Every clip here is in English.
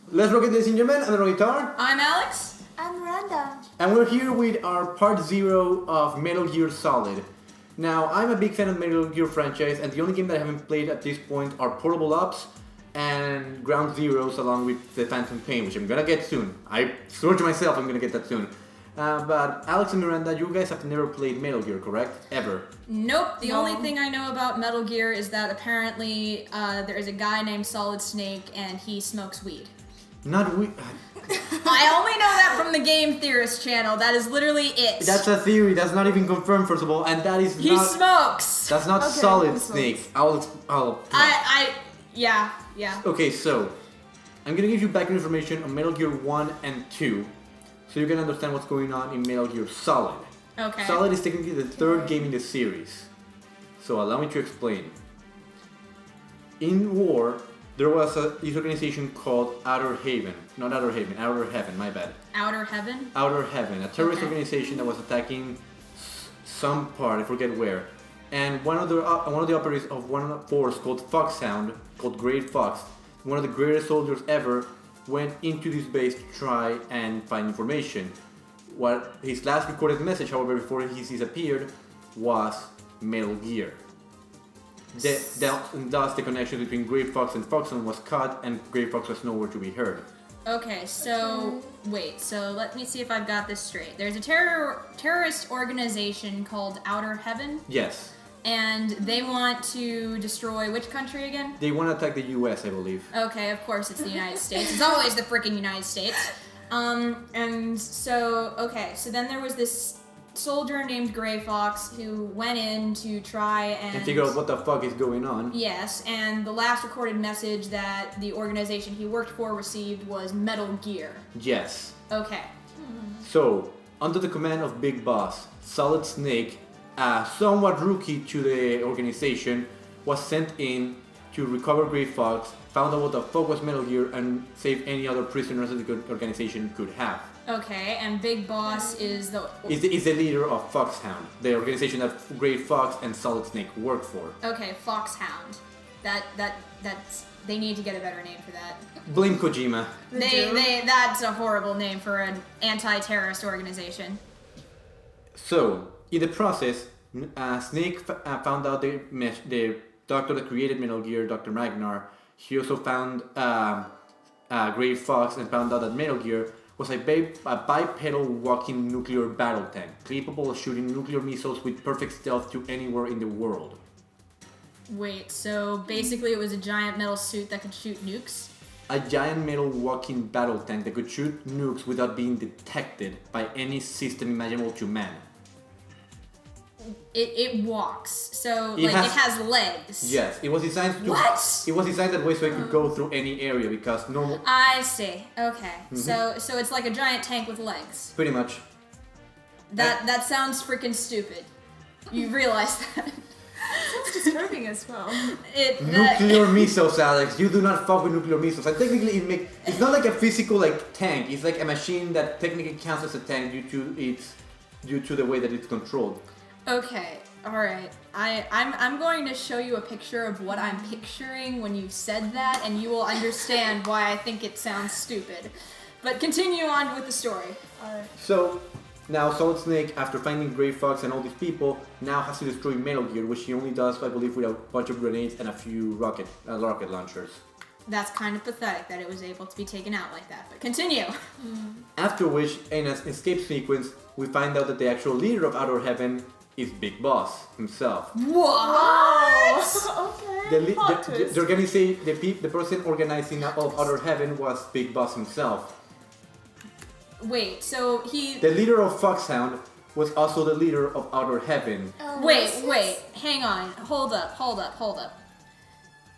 Let's rock it, ladies and gentlemen. I'm RunnerGuitar. I'm Alex. I'm Randa. And we're here with our part 0 of Metal Gear Solid. Now, I'm a big fan of Metal Gear franchise, and the only game that I haven't played at this point are Portable Ops and Ground Zeroes, along with the Phantom Pain, which I'm gonna get soon. I swore to myself I'm gonna get that soon. But Alex and Miranda, you guys have never played Metal Gear, correct? Ever? Nope. The only thing I know about Metal Gear is that apparently there is a guy named Solid Snake and he smokes weed. Not weed. I only know that from the Game Theorist channel. That is literally it. That's a theory. That's not even confirmed, first of all, and that is he not. Smokes. That's not Okay, Solid he Snake. smokes. Yeah. Okay, so I'm gonna give you background information on Metal Gear 1 and 2, so you can understand what's going on in Metal Gear Solid. Okay. Solid is technically the third game in the series. So allow me to explain. In war, there was this organization called Outer Heaven, my bad. Outer Heaven? Outer Heaven, a terrorist Okay. organization that was attacking some part, I forget where. And one of the operators of one of the force called Foxhound, called Great Fox, one of the greatest soldiers ever, went into this base to try and find information. What his last recorded message, however, before he disappeared, was Metal Gear. Thus, the connection between Great Fox and Foxhound was cut, and Great Fox was nowhere to be heard. Okay, so wait, so let me see if I've got this straight. There's a terrorist organization called Outer Heaven, Yes, and they want to destroy which country again? they want to attack the U.S., I believe. Okay, of course it's the United States. It's always the freaking United States. And so, okay, so then there was this soldier named Gray Fox who went in to try And figure out what the fuck is going on. Yes, and the last recorded message that the organization he worked for received was Metal Gear. Yes. Okay. So, under the command of Big Boss, Solid Snake, a somewhat rookie to the organization, was sent in to recover Great Fox, found out what the fuck was Metal Gear, and save any other prisoners that the organization could have. Okay, and Big Boss is the... Is the leader of Foxhound, the organization that Great Fox and Solid Snake work for. Okay, Foxhound. That's... They need to get a better name for that. Blame Kojima. That's a horrible name for an anti-terrorist organization. So, in the process, Snake found out the doctor that created Metal Gear, Dr. Ragnar. He also found Great Fox and found out that Metal Gear was a bipedal walking nuclear battle tank, capable of shooting nuclear missiles with perfect stealth to anywhere in the world. Wait, so basically it was a giant metal suit that could shoot nukes? A giant metal walking battle tank that could shoot nukes without being detected by any system imaginable to man. It walks, so It it has legs. Yes, it was designed to. What? It was designed that way so it could go through any area because normal. I see. Okay, so it's like a giant tank with legs. Pretty much. That sounds freaking stupid. You realize that? It's disturbing as well. Nuclear missiles, Alex. You do not fuck with nuclear missiles. And technically, it's not like a physical tank. It's like a machine that technically counts as a tank due to the way that it's controlled. Okay, all right. I'm going to show you a picture of what I'm picturing when you said that, and you will understand why I think it sounds stupid. But continue on with the story. So now Solid Snake, after finding Grey Fox and all these people, now has to destroy Metal Gear, which he only does, I believe, with a bunch of grenades and a few rocket launchers. That's kind of pathetic that it was able to be taken out like that, but continue. After which, in an escape sequence, we find out that the actual leader of Outer Heaven is Big Boss himself. What? Okay. The person organizing all of Outer Heaven was Big Boss himself. Wait, so he... The leader of Foxhound was also the leader of Outer Heaven. Wait, hang on. Hold up.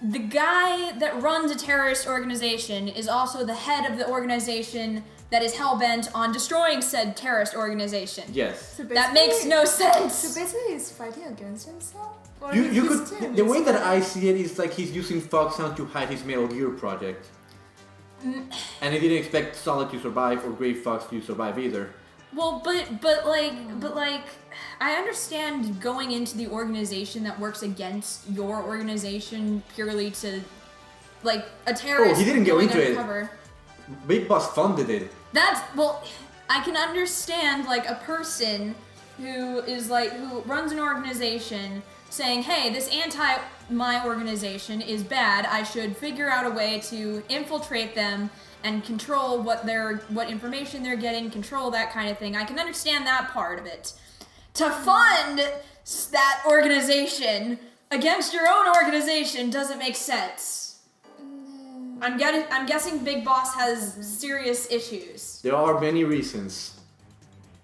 The guy that runs a terrorist organization is also the head of the organization that is hell-bent on destroying said terrorist organization. Yes. So That makes no sense. So basically he's fighting against himself? Or You his could team the is way that fighting- I see it is like he's using Foxhound to hide his Metal Gear project. And he didn't expect Solid to survive or Grey Fox to survive either. Well, but like, I understand going into the organization that works against your organization purely to, like, a terrorist. Oh, he didn't go going into it. undercover. Big Boss funded it. Well, I can understand like a person who runs an organization saying, hey, this my organization is bad. I should figure out a way to infiltrate them and control what information they're getting, control that kind of thing. I can understand that part of it. To fund that organization against your own organization doesn't make sense. I'm guessing Big Boss has serious issues. There are many reasons.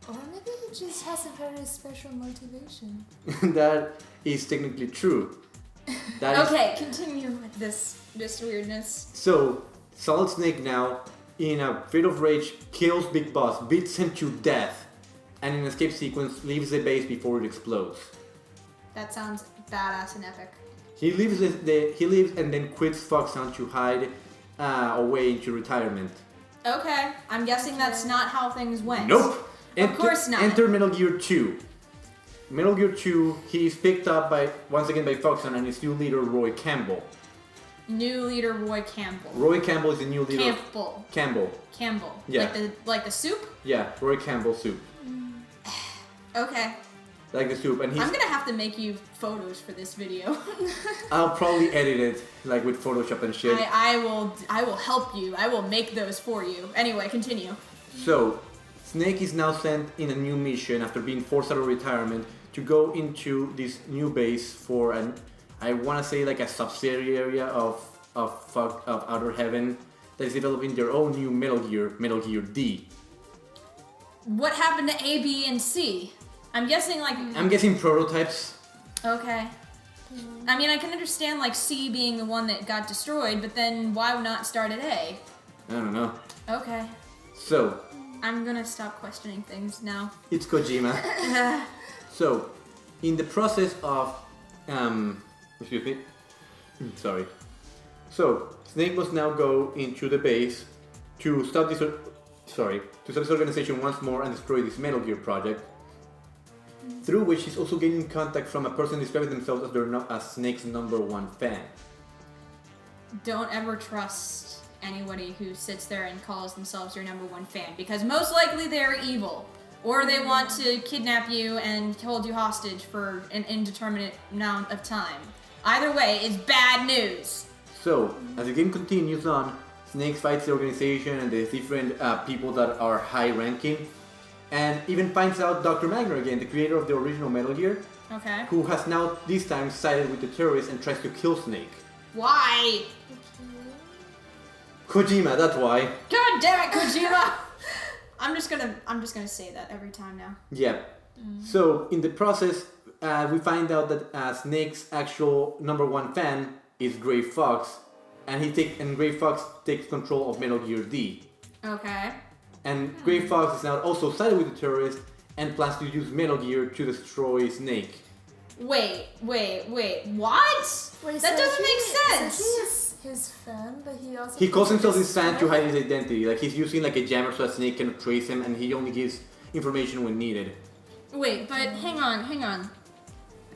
Or maybe he just has a very special motivation. That is technically true. Okay, continue with this weirdness. So, Solid Snake now, in a fit of rage, kills Big Boss, beats him to death, and in an escape sequence leaves the base before it explodes. That sounds badass and epic. He leaves and then quits Foxhound to hide away into retirement. Okay, I'm guessing that's not how things went. Nope! Of course not. Enter Metal Gear 2. Metal Gear 2, he's picked up once again by Foxhound and his new leader, Roy Campbell. New leader Roy Campbell. Roy Campbell is the new leader. Campbell. Yeah. Like the soup? Yeah, Roy Campbell soup. Okay. Like the soup, and I'm gonna have to make you photos for this video. I'll probably edit it like with Photoshop and shit. I will help you. I will make those for you. Anyway, continue. So, Snake is now sent in a new mission after being forced out of retirement to go into this new base for I want to say like a subsidiary area of Outer Heaven that is developing their own new Metal Gear D. What happened to A, B, and C? I'm guessing prototypes. Okay. I mean, I can understand like C being the one that got destroyed, but then why not start at A? I don't know. Okay. So, I'm gonna stop questioning things now. it's Kojima. So, in the process of excuse me. Sorry. So, Snake must now go into the base to stop this organization once more and destroy this Metal Gear project. Through which he's also gaining contact from a person describing themselves as Snake's #1 fan. Don't ever trust anybody who sits there and calls themselves your #1 fan, because most likely they're evil. Or they want to kidnap you and hold you hostage for an indeterminate amount of time. Either way, it's bad news. So, as the game continues on, Snake fights the organization and the different people that are high-ranking, and even finds out Dr. Magner again, the creator of the original Metal Gear, Okay. who has now this time sided with the terrorists and tries to kill Snake. Why? Kojima, that's why. God damn it, Kojima! I'm just gonna say that every time now. Yeah. So in the process, we find out that Snake's actual #1 fan is Gray Fox, and Gray Fox takes control of Metal Gear D. Okay. And Gray Fox is now also sided with the terrorists and plans to use Metal Gear to destroy Snake. Wait, what? Wait, That so doesn't make sense. So he is his fan, but he also... He calls himself his fan to hide his identity. Like he's using like a jammer so that Snake can trace him, and he only gives information when needed. Wait, but hang on.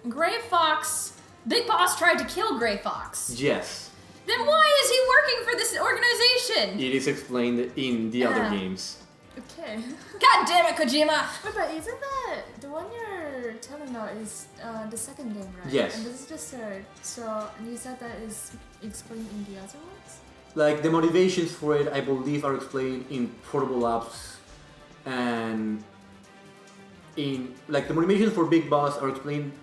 Gray Fox... Big Boss tried to kill Gray Fox. Yes. Then why is he working for this organization? It is explained in the other games. Okay. God damn it, Kojima! Wait, but isn't that... The one you're telling about is the second game, right? Yes. And this is just third. So you said that is explained in the other ones? Like the motivations for it, I believe, are explained in Portable Ops, and in like the motivations for Big Boss are explained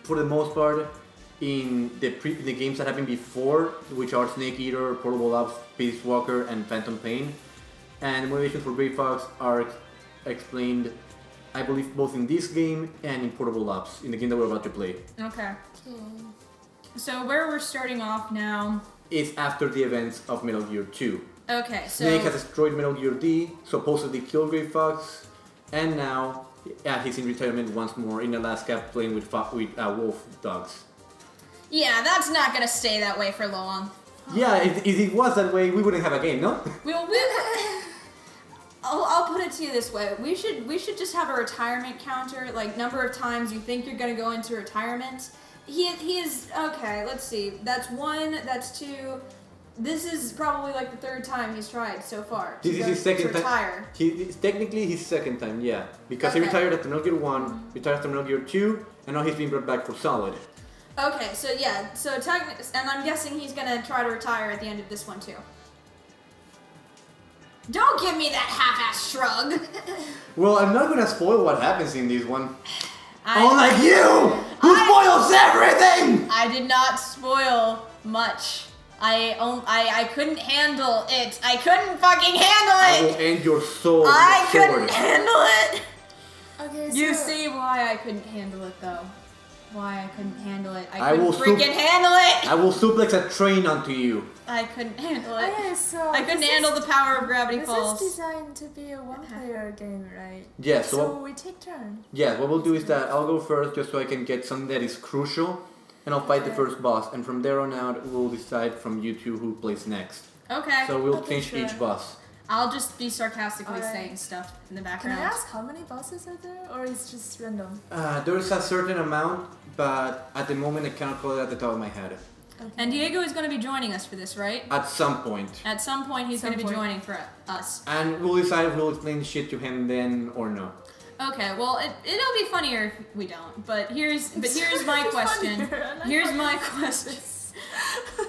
for the most part in the games that happened before, which are Snake Eater, Portable Ops, Peace Walker, and Phantom Pain. And the motivations for Gray Fox are explained, I believe, both in this game and in Portable Ops, in the game that we're about to play. Okay. So where we're starting off now... It's after the events of Metal Gear 2. Okay, so... Snake has destroyed Metal Gear D, supposedly killed Gray Fox, and now he's in retirement once more in Alaska playing with wolf dogs. Yeah, that's not gonna stay that way for long. Yeah, if it was that way, we wouldn't have a game, no? I'll put it to you this way. We should just have a retirement counter, like number of times you think you're gonna go into retirement. He is okay, let's see. That's 1, that's 2, This is probably like the third time he's tried so far. This is his second to time. retire. It's technically his second time, yeah. Because he Okay. retired after Metal Gear 1, retired after Metal Gear 2, and now he's being brought back for Solid. Okay, so yeah, and I'm guessing he's gonna try to retire at the end of this one too. Don't give me that half-ass shrug. Well, I'm not gonna spoil what happens in this one. I Unlike you, who spoils everything! I did not spoil much. I couldn't handle it. I couldn't fucking handle I will it. end your soul I with a sword. couldn't handle it. Okay, so You see why I couldn't handle it though. Why I couldn't handle it. I couldn't will freaking handle it. I will suplex a train onto you. I couldn't handle it. Okay, so I couldn't handle the power of Gravity This Falls. is designed to be a one-player game, right? Yeah, So we take turns. Yeah, what we'll do is that I'll go first just so I can get something that is crucial, and I'll fight the Okay. first boss, and from there on out we'll decide from you two who plays next. Okay. So we'll Okay, change sure. each boss. I'll just be sarcastically Alright. saying stuff in the Can background. I ask how many bosses are there, or is it just random? There's a certain amount, but at the moment I cannot call it at the top of my head. Okay. And Diego is going to be joining us for this, right? At some point. At some point, he's going to be Some point. joining for us. And we'll decide if we'll explain shit to him then or no. Okay, well, it'll be funnier if we don't. But here's my question. Funnier, I like Here's how my you question. this.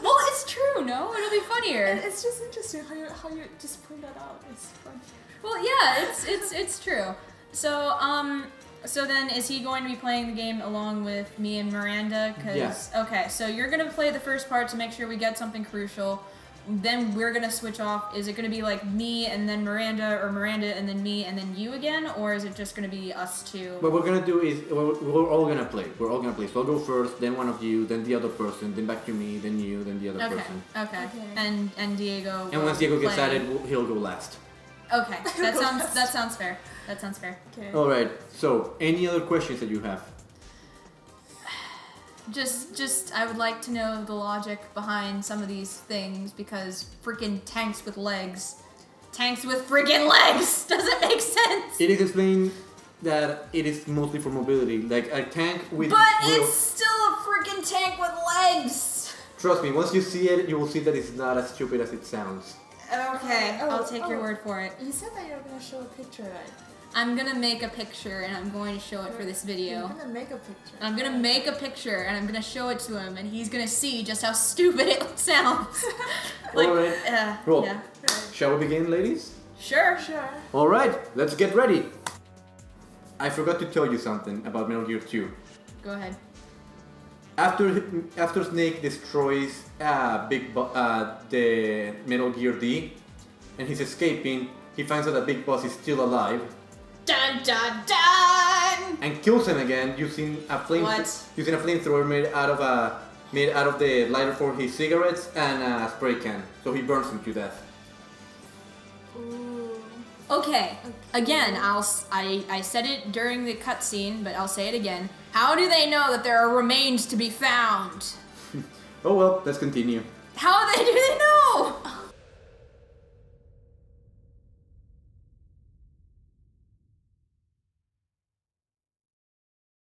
Well, it's true. No, it'll be funnier. It's just interesting how you just point that out. It's fun. Well, yeah, it's true. So then is he going to be playing the game along with me and Miranda? Yes. Okay, so you're gonna play the first part to make sure we get something crucial. Then we're gonna switch off. Is it gonna be like me and then Miranda, or Miranda and then me and then you again, or is it just gonna be us two? What we're gonna do is we're all gonna play. We're all gonna play. So I'll go first, then one of you, then the other person, then back to me, then you, then the other Okay. person. Okay. Okay. And Diego. And will once Diego gets play. added, he'll go last. Okay. That sounds fair. That sounds fair. Okay. All right. So, any other questions that you have? Just I would like to know the logic behind some of these things, because freaking tanks with legs. Tanks with freaking legs! Doesn't make sense! It is explained that it is mostly for mobility, like a tank with. But wheel- it's still a freaking tank with legs! Trust me, once you see it, you will see that it's not as stupid as it sounds. Okay, Oh, I'll take your word for it. You said that you were gonna show a picture, right? I'm gonna make a picture and I'm going to show it for this video. You're gonna make a picture. I'm gonna make a picture and I'm gonna show it to him, and he's gonna see just how stupid it sounds. Alright. Roll. Yeah. Right. Shall we begin, ladies? Sure. Sure. All right, let's get ready. I forgot to tell you something about Metal Gear 2. Go ahead. After Snake destroys the Metal Gear D, and he's escaping, he finds out that Big Boss is still alive Dun dun dun! and kills him again using a flamethrower made out of the lighter for his cigarettes and a spray can. So he burns him to death. Ooh. Okay. Again, I said it during the cutscene, but I'll say it again. How do they know that there are remains to be found? Oh well, let's continue.